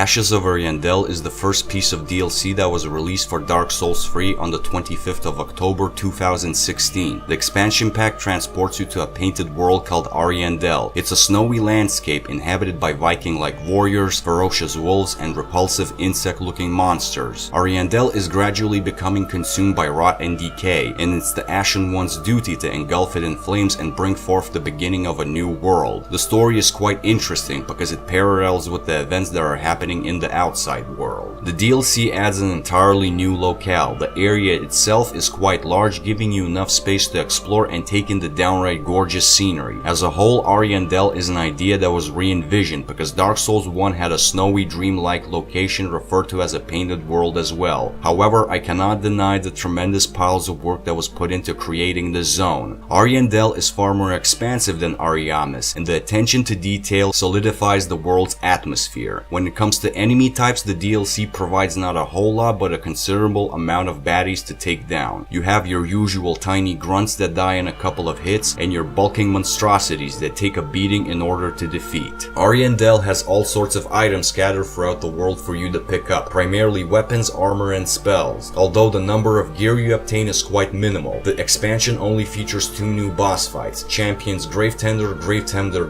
Ashes of Ariandel is the first piece of DLC that was released for Dark Souls 3 on the 25th of October 2016. The expansion pack transports you to a painted world called Ariandel. It's a snowy landscape inhabited by Viking-like warriors, ferocious wolves, and repulsive insect-looking monsters. Ariandel is gradually becoming consumed by rot and decay, and it's the Ashen One's duty to engulf it in flames and bring forth the beginning of a new world. The story is quite interesting because it parallels with the events that are happening in the outside world. The DLC adds an entirely new locale. The area itself is quite large, giving you enough space to explore and take in the downright gorgeous scenery. As a whole, Ariandel is an idea that was re-envisioned because Dark Souls 1 had a snowy, dreamlike location referred to as a painted world as well. However, I cannot deny the tremendous piles of work that was put into creating the zone. Ariandel is far more expansive than Ariamis, and the attention to detail solidifies the world's atmosphere. When it comes to enemy types, the DLC provides not a whole lot but a considerable amount of baddies to take down. You have your usual tiny grunts that die in a couple of hits, and your bulking monstrosities that take a beating in order to defeat. Ariandel has all sorts of items scattered throughout the world for you to pick up, primarily weapons, armor, and spells. Although the number of gear you obtain is quite minimal, the expansion only features 2 new boss fights, Champions Gravetender,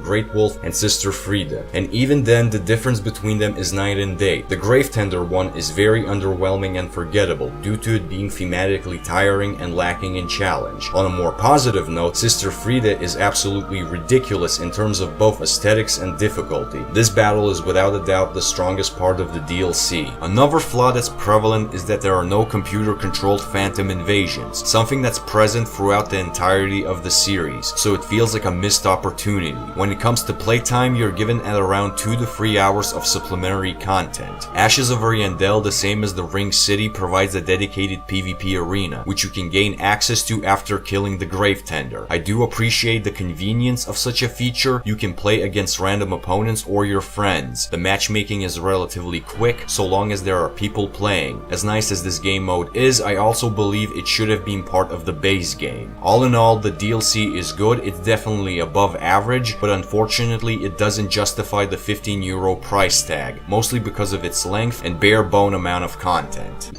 Great Wolf, and Sister Frida, and even then the difference between them is night and day. The Gravetender one is very underwhelming and forgettable due to it being thematically tiring and lacking in challenge. On a more positive note, Sister Frida is absolutely ridiculous in terms of both aesthetics and difficulty. This battle is without a doubt the strongest part of the DLC. Another flaw that's prevalent is that there are no computer-controlled phantom invasions, something that's present throughout the entirety of the series, so it feels like a missed opportunity. When it comes to playtime, you're given at around 2 to 3 hours of supplementary content. Ashes of Ariandel, the same as the Ring City, provides a dedicated PvP arena, which you can gain access to after killing the Gravetender. I do appreciate the convenience of such a feature. You can play against random opponents or your friends. The matchmaking is relatively quick, so long as there are people playing. As nice as this game mode is, I also believe it should have been part of the base game. All in all, the DLC is good. It's definitely above average, but unfortunately it doesn't justify the €15 price tag, mostly because of its length and bare bone amount of content.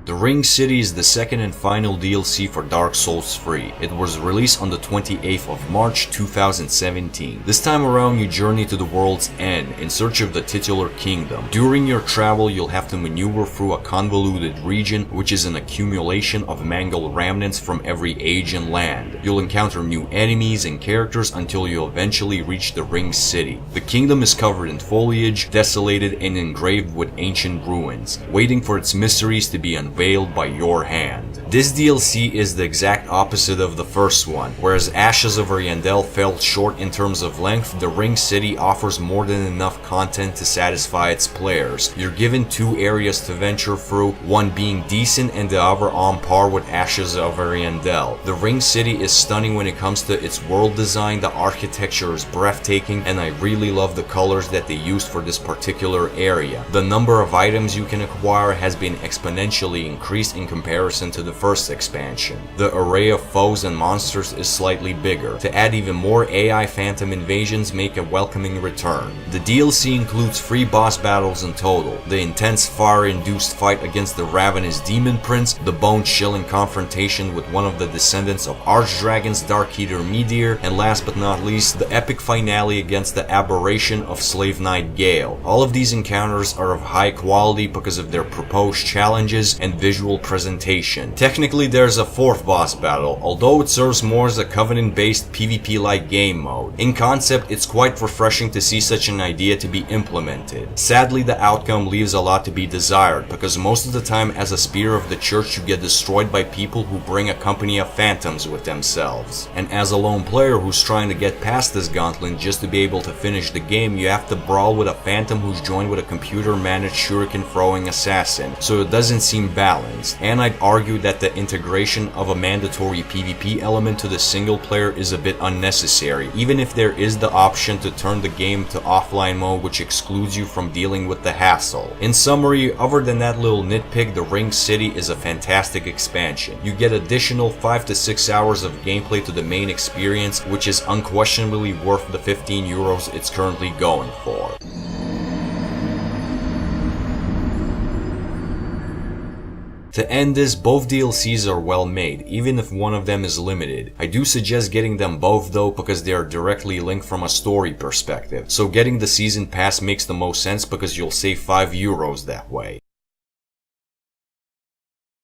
The Ring City is the second and final DLC for Dark Souls 3. It was released on the 28th of March 2017. This time around you journey to the world's end in search of the titular kingdom. During your travel you'll have to maneuver through a convoluted region which is an accumulation of mangled remnants from every age and land. You'll encounter new enemies and characters until you eventually reach the Ring City. The kingdom is covered in foliage, desolated and engraved with ancient ruins, waiting for its mysteries to be unveiled by your hand. This DLC is the exact opposite of the first one. Whereas Ashes of Ariandel fell short in terms of length, the Ring City offers more than enough content to satisfy its players. You're given 2 areas to venture through, one being decent and the other on par with Ashes of Ariandel. The Ring City is stunning when it comes to its world design, the architecture is breathtaking, and I really love the colors that they used for this particular area. The number of items you can acquire has been exponentially increased in comparison to the first expansion. The array of foes and monsters is slightly bigger. To add even more AI phantom invasions make a welcoming return. The DLC includes 3 boss battles in total. The intense fire-induced fight against the Ravenous Demon Prince, the bone-chilling confrontation with one of the descendants of Archdragon's Dark Eater Meteor, and last but not least, the epic finale against the aberration of Slave Knight Gale. All of these encounters are of high quality because of their proposed challenges and visual presentation. Technically there's a 4th boss battle, although it serves more as a Covenant-based PvP-like game mode. In concept, it's quite refreshing to see such an idea to be implemented. Sadly, the outcome leaves a lot to be desired, because most of the time as a Spear of the Church you get destroyed by people who bring a company of phantoms with themselves. And as a lone player who's trying to get past this gauntlet just to be able to finish the game, you have to brawl with a phantom who's joined with a computer-managed shuriken-throwing assassin, so it doesn't seem balanced. And I'd argue that the integration of a mandatory PvP element to the single player is a bit unnecessary, even if there is the option to turn the game to offline mode, which excludes you from dealing with the hassle. In summary, other than that little nitpick, the Ring City is a fantastic expansion. You get additional 5 to 6 hours of gameplay to the main experience, which is unquestionably worth the 15 euros it's currently going for. To end this, both DLCs are well made, even if one of them is limited. I do suggest getting them both though, because they are directly linked from a story perspective. So getting the season pass makes the most sense because you'll save 5 euros that way.